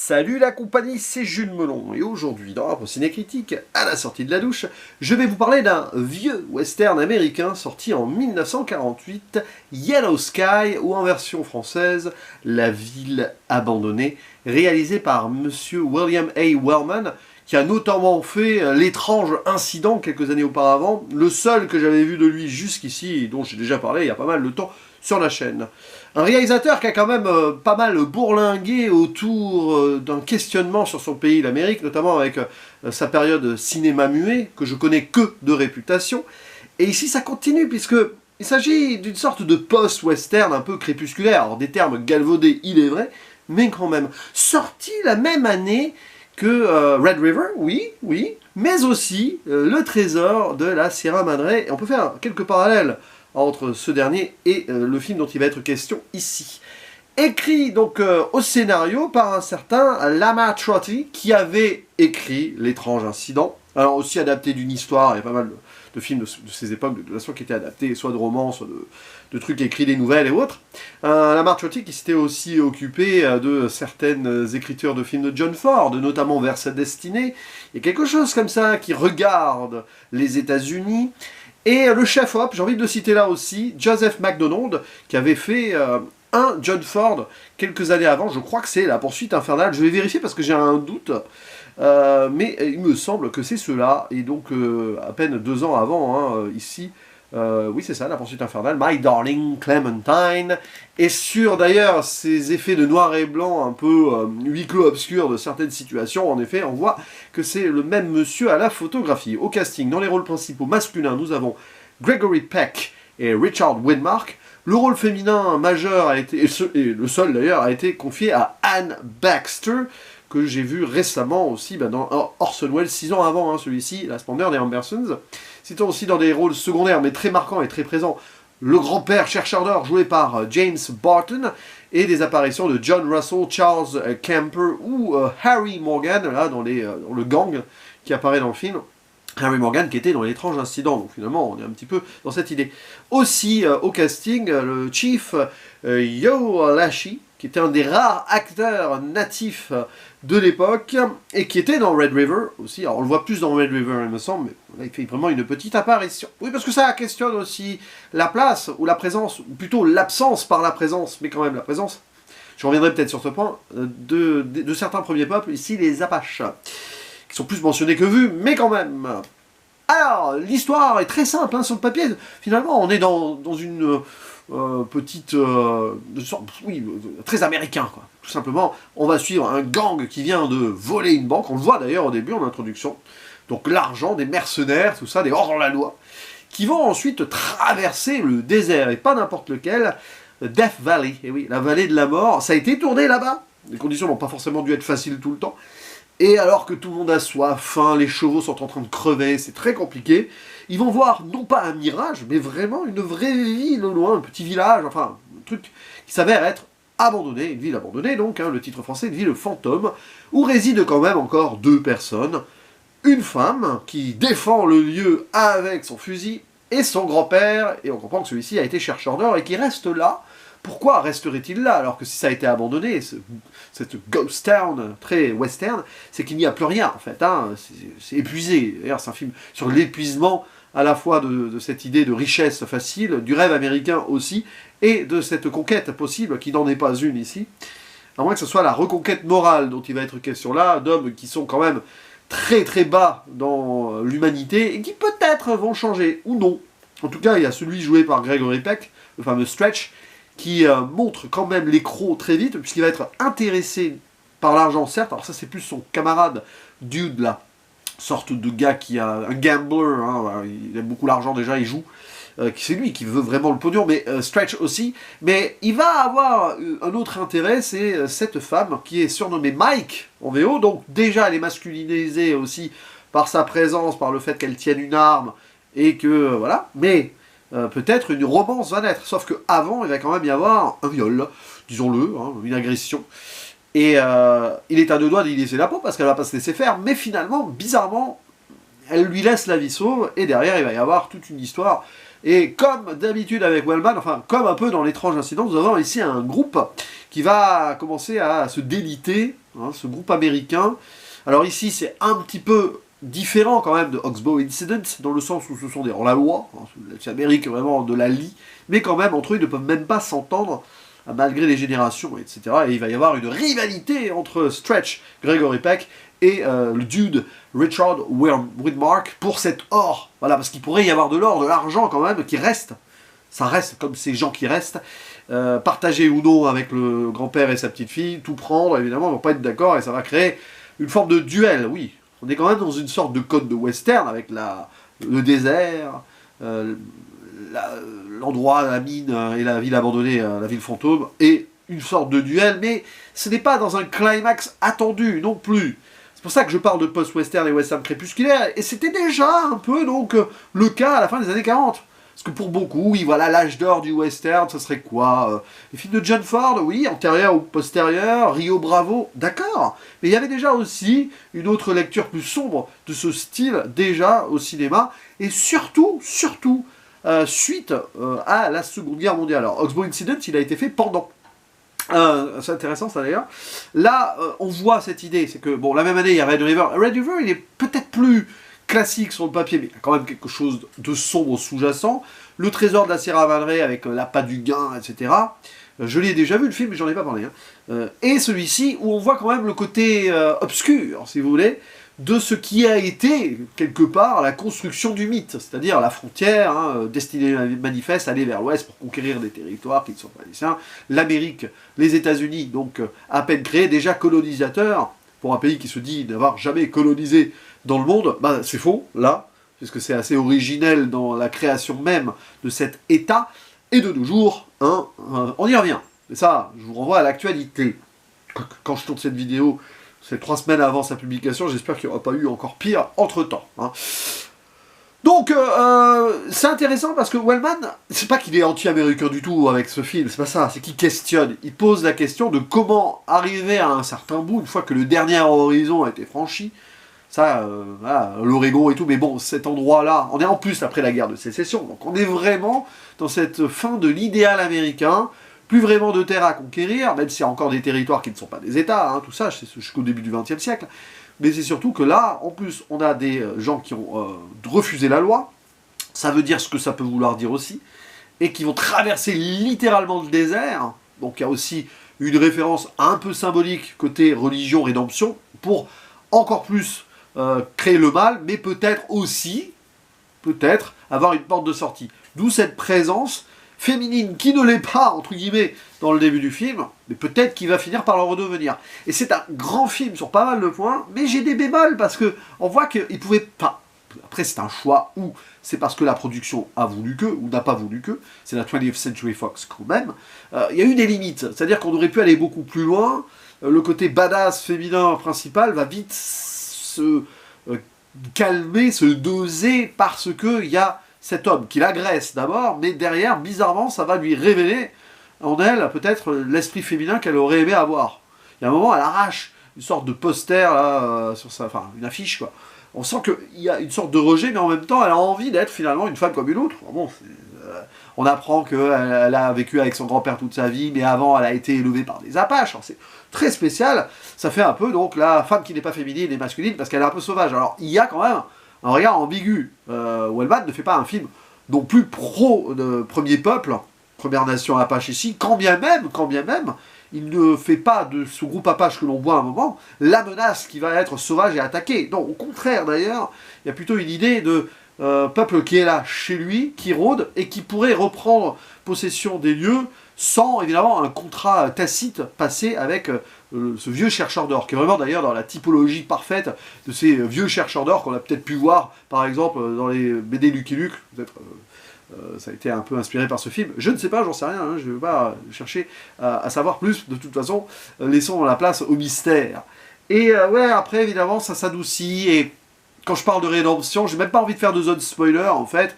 Salut la compagnie, c'est Jules Melon, et aujourd'hui, dans Rapport Ciné-Critique, à la sortie de la douche, je vais vous parler d'un vieux western américain sorti en 1948, Yellow Sky, ou en version française, La ville abandonnée, réalisé par Monsieur William A. Wellman, qui a notamment fait L'étrange incident quelques années auparavant, le seul que j'avais vu de lui jusqu'ici, et dont j'ai déjà parlé il y a pas mal de temps sur la chaîne. Un réalisateur qui a quand même pas mal bourlingué autour d'un questionnement sur son pays, l'Amérique, notamment avec sa période cinéma muet, que je connais que de réputation. Et ici ça continue, puisqu'il s'agit d'une sorte de post-western un peu crépusculaire, alors des termes galvaudés il est vrai, mais quand même. Sorti la même année que Red River, oui, mais aussi Le Trésor de la Sierra Madre, et on peut faire quelques parallèles entre ce dernier et le film dont il va être question ici. Écrit donc au scénario par un certain Lama Trotty, qui avait écrit L'étrange incident, alors aussi adapté d'une histoire, il y a pas mal de films de ces époques de toute façon qui étaient adaptés, soit de romans, soit de trucs écrits, des nouvelles et autres. Lama Trotty qui s'était aussi occupé de certaines écritures de films de John Ford, notamment Vers sa destinée, et quelque chose comme ça qui regarde les États-Unis. Et le chef-op, j'ai envie de le citer là aussi, Joseph McDonald, qui avait fait un John Ford quelques années avant, je crois que c'est La poursuite infernale, je vais vérifier parce que j'ai un doute, mais il me semble que c'est cela, et donc à peine 2 ans avant, ici, oui c'est ça, La poursuite infernale, My Darling Clementine, et sur d'ailleurs ces effets de noir et blanc un peu huis clos obscurs de certaines situations, en effet on voit que c'est le même monsieur à la photographie. Au casting, dans les rôles principaux masculins, nous avons Gregory Peck et Richard Widmark. Le rôle féminin majeur a été, et le seul d'ailleurs, a été confié à Anne Baxter, que j'ai vu récemment aussi dans Orson Welles, 6 ans avant celui-ci, La splendeur des Ambersons. Citons aussi dans des rôles secondaires, mais très marquants et très présents, le grand-père chercheur joué par James Barton, et des apparitions de John Russell, Charles Camper ou Harry Morgan, là, dans le gang qui apparaît dans le film. Harry Morgan qui était dans L'étrange incident, donc finalement on est un petit peu dans cette idée. Aussi au casting, le Chief Yo Lashley, qui était un des rares acteurs natifs de l'époque, et qui était dans Red River aussi. Alors on le voit plus dans Red River il me semble, mais là il fait vraiment une petite apparition. Oui, parce que ça questionne aussi la place, ou la présence, ou plutôt l'absence par la présence, mais quand même la présence, je reviendrai peut-être sur ce point, de certains premiers peuples, ici les Apaches, qui sont plus mentionnés que vus, mais quand même. Alors, l'histoire est très simple sur le papier. Finalement, on est dans une petite... très américain, quoi. Tout simplement, on va suivre un gang qui vient de voler une banque. On le voit d'ailleurs au début, en introduction. Donc l'argent, des mercenaires, tout ça, des hors-la-loi, qui vont ensuite traverser le désert, et pas n'importe lequel, Death Valley. Et oui, la vallée de la mort. Ça a été tourné là-bas. Les conditions n'ont pas forcément dû être faciles tout le temps. Et alors que tout le monde a soif, faim, les chevaux sont en train de crever, c'est très compliqué, ils vont voir non pas un mirage, mais vraiment une vraie ville au loin, un petit village, enfin, un truc qui s'avère être abandonné, une ville abandonnée donc, le titre français, une ville fantôme, où résident quand même encore 2 personnes, une femme qui défend le lieu avec son fusil, et son grand-père, et on comprend que celui-ci a été chercheur d'or et qui reste là. Pourquoi resterait-il là, alors que si ça a été abandonné, cette ghost town très western, c'est qu'il n'y a plus rien, en fait, c'est épuisé. D'ailleurs, c'est un film sur l'épuisement, à la fois de cette idée de richesse facile, du rêve américain aussi, et de cette conquête possible, qui n'en est pas une ici, à moins que ce soit la reconquête morale dont il va être question là, d'hommes qui sont quand même très très bas dans l'humanité, et qui peut-être vont changer, ou non. En tout cas, il y a celui joué par Gregory Peck, le fameux Stretch, qui montre quand même les crocs très vite, puisqu'il va être intéressé par l'argent, certes. Alors ça, c'est plus son camarade Dude, là, sorte de gars qui a un gambler, il aime beaucoup l'argent déjà, il joue, c'est lui qui veut vraiment le pognon, mais Stretch aussi. Mais il va avoir un autre intérêt, c'est cette femme qui est surnommée Mike, en VO, donc déjà elle est masculinisée aussi par sa présence, par le fait qu'elle tienne une arme, et que, voilà, mais... peut-être une romance va naître, sauf qu'avant, il va quand même y avoir un viol, disons-le, une agression, et il est à 2 doigts d'y laisser la peau, parce qu'elle va pas se laisser faire, mais finalement, bizarrement, elle lui laisse la vie sauve, et derrière, il va y avoir toute une histoire, et comme d'habitude avec Wellman, enfin, comme un peu dans L'étrange incident, nous avons ici un groupe qui va commencer à se déliter hein, ce groupe américain. Alors ici, c'est un petit peu différent quand même de Oxbow Incident, dans le sens où ce sont des hors-la-loi, hein, c'est l'Amérique vraiment de la lie, mais quand même, entre eux, ils ne peuvent même pas s'entendre, malgré les générations, etc. Et il va y avoir une rivalité entre Stretch, Gregory Peck, et le dude Richard Widmark pour cet or. Voilà, parce qu'il pourrait y avoir de l'or, de l'argent quand même, qui reste. Ça reste comme ces gens qui restent. Partager ou non avec le grand-père et sa petite-fille, tout prendre, évidemment, ils ne vont pas être d'accord et ça va créer une forme de duel, oui. On est quand même dans une sorte de code de western avec le désert, l'endroit, la mine et la ville abandonnée, la ville fantôme, et une sorte de duel, mais ce n'est pas dans un climax attendu non plus. C'est pour ça que je parle de post-western et western crépusculaire, et c'était déjà un peu donc le cas à la fin des années 40. Parce que pour beaucoup, oui, voilà, l'âge d'or du western, ça serait quoi les films de John Ford, oui, antérieur ou postérieur, Rio Bravo, d'accord. Mais il y avait déjà aussi une autre lecture plus sombre de ce style, déjà au cinéma, et surtout, suite à la Seconde Guerre mondiale. Alors, Oxbow Incident, il a été fait pendant. C'est intéressant ça d'ailleurs. Là, on voit cette idée, c'est que, bon, la même année, il y a Red River. Red River, il est peut-être plus classique sur le papier, mais il y a quand même quelque chose de sombre sous-jacent. Le trésor de la Sierra Madre avec l'appât du gain, etc. Je l'ai déjà vu le film, mais j'en ai pas parlé. Hein. Et celui-ci, où on voit quand même le côté obscur, si vous voulez, de ce qui a été, quelque part, la construction du mythe, c'est-à-dire la frontière, hein, destinée manifeste, aller vers l'ouest pour conquérir des territoires qui ne sont pas les siens, l'Amérique, les États-Unis, donc à peine créés, déjà colonisateurs, pour un pays qui se dit n'avoir jamais colonisé dans le monde, bah, c'est faux, là, puisque c'est assez originel dans la création même de cet État, et de nos jours, hein, on y revient. Et ça, je vous renvoie à l'actualité. Quand je tourne cette vidéo, c'est 3 semaines avant sa publication, j'espère qu'il n'y aura pas eu encore pire entre-temps. Hein. Donc, c'est intéressant parce que Wellman, c'est pas qu'il est anti-américain du tout avec ce film, c'est pas ça, c'est qu'il questionne. Il pose la question de comment arriver à un certain bout, une fois que le dernier horizon a été franchi. Ça, voilà, l'Oregon et tout, mais bon, cet endroit-là, on est en plus après la guerre de sécession, donc on est vraiment dans cette fin de l'idéal américain, plus vraiment de terre à conquérir, même s'il y a encore des territoires qui ne sont pas des États, hein, tout ça, c'est jusqu'au début du XXe siècle, mais c'est surtout que là, en plus, on a des gens qui ont refusé la loi, ça veut dire ce que ça peut vouloir dire aussi, et qui vont traverser littéralement le désert, donc il y a aussi une référence un peu symbolique côté religion-rédemption, pour encore plus créer le mal, mais peut-être aussi, avoir une porte de sortie. D'où cette présence féminine qui ne l'est pas, entre guillemets, dans le début du film, mais peut-être qu'il va finir par le redevenir. Et c'est un grand film sur pas mal de points, mais j'ai des bémols, parce que on voit qu'il pouvait pas. Après, c'est un choix, ou c'est parce que la production a voulu que, ou n'a pas voulu que, c'est la 20th Century Fox quand même, il y a eu des limites, c'est-à-dire qu'on aurait pu aller beaucoup plus loin, le côté badass féminin principal va vite se calmer, se doser, parce qu'il y a cet homme qui l'agresse d'abord, mais derrière, bizarrement, ça va lui révéler en elle peut-être l'esprit féminin qu'elle aurait aimé avoir. Il y a un moment, elle arrache une sorte de poster, là, sur sa, enfin, une affiche, quoi. On sent qu'il y a une sorte de rejet, mais en même temps, elle a envie d'être finalement une femme comme une autre. Bon, on apprend qu'elle a vécu avec son grand-père toute sa vie, mais avant, elle a été élevée par des Apaches. Alors, c'est très spécial. Ça fait un peu, donc, la femme qui n'est pas féminine et masculine, parce qu'elle est un peu sauvage. Alors, il y a quand même un regard ambigu. Wellman ne fait pas un film non plus pro de premier peuple, Première Nation Apache ici, quand bien même, il ne fait pas de ce groupe Apache que l'on voit à un moment la menace qui va être sauvage et attaquée. Non, au contraire d'ailleurs, il y a plutôt une idée de peuple qui est là chez lui, qui rôde et qui pourrait reprendre possession des lieux sans évidemment un contrat tacite passé avec ce vieux chercheur d'or, qui est vraiment d'ailleurs dans la typologie parfaite de ces vieux chercheurs d'or qu'on a peut-être pu voir par exemple dans les BD Lucky Luke, peut-être. Ça a été un peu inspiré par ce film. Je ne sais pas, j'en sais rien, hein, je ne vais pas chercher à savoir plus. De toute façon, laissons la place au mystère. Et ouais, après, évidemment, ça s'adoucit. Et quand je parle de rédemption, j'ai même pas envie de faire de zone spoiler, en fait.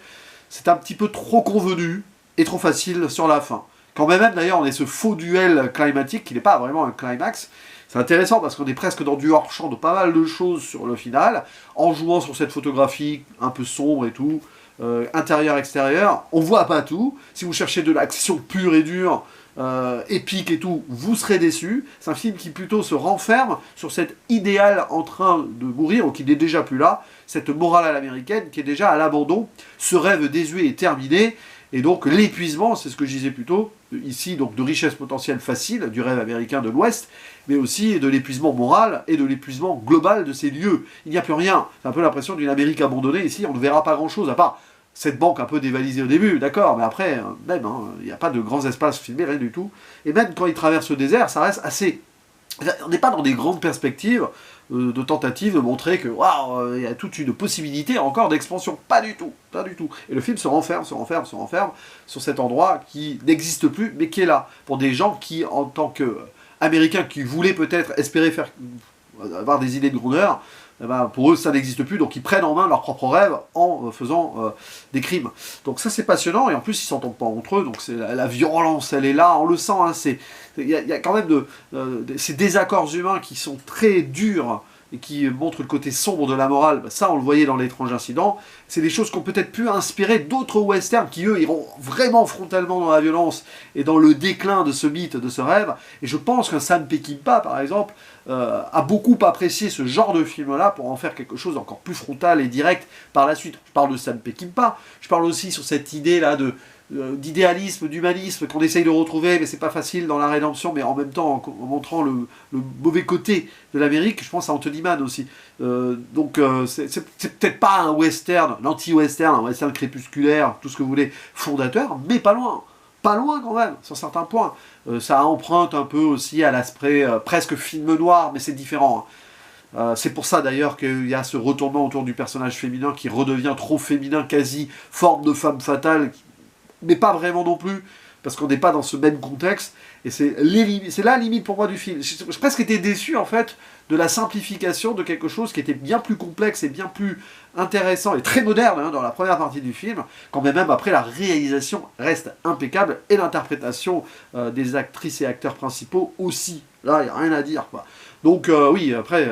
C'est un petit peu trop convenu et trop facile sur la fin. Quand même, d'ailleurs, on est ce faux duel climatique qui n'est pas vraiment un climax. C'est intéressant parce qu'on est presque dans du hors-champ de pas mal de choses sur le final, en jouant sur cette photographie un peu sombre et tout. Intérieur, extérieur, on voit pas tout. Si vous cherchez de l'action pure et dure, épique et tout, vous serez déçus. C'est un film qui plutôt se renferme sur cet idéal en train de mourir, ou qui n'est déjà plus là, cette morale à l'américaine qui est déjà à l'abandon, ce rêve désuet est terminé, et donc l'épuisement, c'est ce que je disais plus tôt, ici donc de richesse potentielle facile, du rêve américain de l'Ouest, mais aussi de l'épuisement moral et de l'épuisement global de ces lieux. Il n'y a plus rien. C'est un peu l'impression d'une Amérique abandonnée. Ici, on ne verra pas grand-chose, à part cette banque un peu dévalisée au début, d'accord, mais après, même, il n'y a pas de grands espaces filmés, rien du tout. Et même quand ils traversent le désert, ça reste assez... On n'est pas dans des grandes perspectives de tentatives de montrer que waouh, il y a toute une possibilité encore d'expansion. Pas du tout, pas du tout. Et le film se renferme sur cet endroit qui n'existe plus, mais qui est là. Pour des gens qui, en tant qu'Américains, qui voulaient peut-être espérer avoir des idées de grandeur, eh ben, pour eux ça n'existe plus, donc ils prennent en main leurs propres rêves en faisant des crimes. Donc ça c'est passionnant, et en plus ils s'entendent pas entre eux, donc la violence elle est là, on le sent, hein, il y a quand même ces désaccords humains qui sont très durs, et qui montrent le côté sombre de la morale. Ça on le voyait dans L'étrange incident, c'est des choses qui ont peut-être pu inspirer d'autres westerns qui eux iront vraiment frontalement dans la violence et dans le déclin de ce mythe, de ce rêve, et je pense qu'un Sam Peckinpah par exemple a beaucoup apprécié ce genre de film-là pour en faire quelque chose d'encore plus frontal et direct par la suite. Je parle de Sam Peckinpah, je parle aussi sur cette idée-là d'idéalisme, d'humanisme qu'on essaye de retrouver, mais c'est pas facile dans la rédemption, mais en même temps en montrant le mauvais côté de l'Amérique. Je pense à Anthony Mann aussi. C'est peut-être pas un western, l'anti-western, un western crépusculaire, tout ce que vous voulez, fondateur, mais pas loin. Pas loin quand même, sur certains points. Ça emprunte un peu aussi à l'aspect presque film noir, mais c'est différent. C'est pour ça d'ailleurs qu'il y a ce retournement autour du personnage féminin qui redevient trop féminin, quasi forme de femme fatale, mais pas vraiment non plus, parce qu'on n'est pas dans ce même contexte, et c'est la limite pour moi du film. J'ai presque été déçu en fait de la simplification de quelque chose qui était bien plus complexe et bien plus intéressant et très moderne hein, dans la première partie du film, quand même après la réalisation reste impeccable, et l'interprétation des actrices et acteurs principaux aussi. Là, il n'y a rien à dire, quoi. Donc oui, après,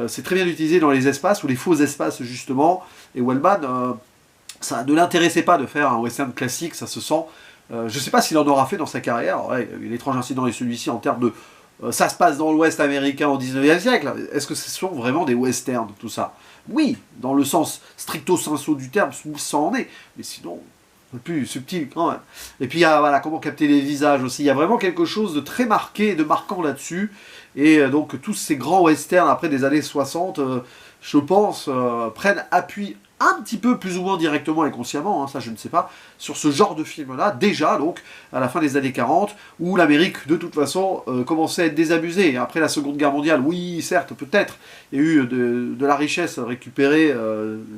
c'est très bien utilisé dans les espaces, ou les faux espaces justement, et Wellman, ça ne l'intéressait pas de faire un western classique, ça se sent. Je ne sais pas s'il en aura fait dans sa carrière. Ouais, L'étrange incident et celui-ci en termes de... ça se passe dans l'Ouest américain au 19e siècle. Est-ce que ce sont vraiment des westerns, tout ça? Oui, dans le sens stricto sensu du terme, ça en est. Mais sinon, un peu plus subtil quand même. Et puis il y a voilà, comment capter les visages aussi. Il y a vraiment quelque chose de très marqué, de marquant là-dessus. Et donc tous ces grands westerns après des années 60, je pense, prennent appui un petit peu plus ou moins directement et consciemment, hein, ça je ne sais pas, sur ce genre de film-là, déjà donc, à la fin des années 40, où l'Amérique, de toute façon, commençait à être désabusée. Après la Seconde Guerre mondiale, oui, certes, peut-être, il y a eu de la richesse récupérée,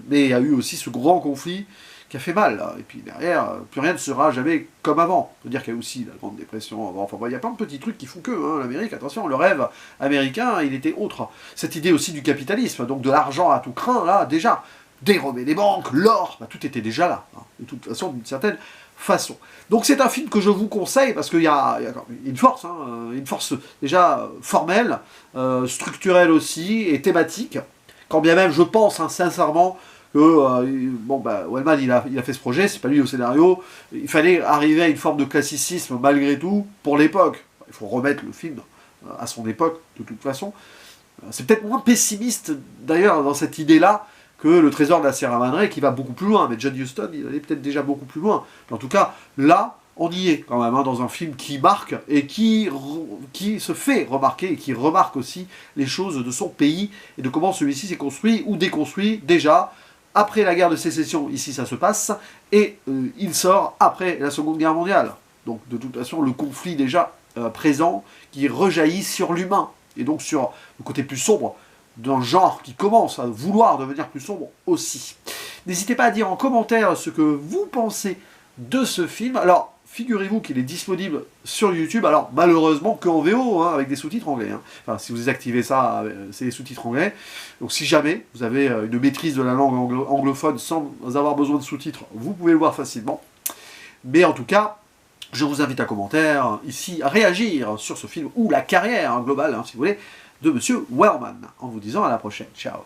mais il y a eu aussi ce grand conflit qui a fait mal, là. Et puis derrière, plus rien ne sera jamais comme avant. On peut dire qu'il y a aussi la Grande Dépression avant. Enfin, il y a plein de petits trucs qui font que, hein, l'Amérique, attention, le rêve américain, il était autre. Cette idée aussi du capitalisme, donc de l'argent à tout crin, là, déjà, dérober les banques, l'or, bah, tout était déjà là, hein, de toute façon, d'une certaine façon. Donc c'est un film que je vous conseille, parce qu'il y a une force, hein, une force déjà formelle, structurelle aussi, et thématique, quand bien même je pense hein, sincèrement que, bon, bah, Wellman il a fait ce projet, c'est pas lui au scénario, il fallait arriver à une forme de classicisme malgré tout, pour l'époque. Il faut remettre le film à son époque, de toute façon. C'est peut-être moins pessimiste, d'ailleurs, dans cette idée-là, que le trésor de la Sierra Madre, qui va beaucoup plus loin. Mais John Huston, il allait peut-être déjà beaucoup plus loin. Mais en tout cas, là, on y est quand même, hein, dans un film qui marque, et qui se fait remarquer, et qui remarque aussi les choses de son pays, et de comment celui-ci s'est construit, ou déconstruit, déjà, après la guerre de sécession, ici ça se passe, et il sort après la Seconde Guerre mondiale. Donc, de toute façon, le conflit déjà présent, qui rejaillit sur l'humain, et donc sur le côté plus sombre, d'un genre qui commence à vouloir devenir plus sombre aussi. N'hésitez pas à dire en commentaire ce que vous pensez de ce film. Alors, figurez-vous qu'il est disponible sur YouTube, alors malheureusement qu'en VO, hein, avec des sous-titres anglais. Hein. Enfin, si vous désactivez ça, c'est les sous-titres anglais. Donc si jamais vous avez une maîtrise de la langue anglophone sans avoir besoin de sous-titres, vous pouvez le voir facilement. Mais en tout cas, je vous invite à commentaire ici, à réagir sur ce film, ou la carrière globale, hein, si vous voulez, de Monsieur Wellman, en vous disant à la prochaine. Ciao.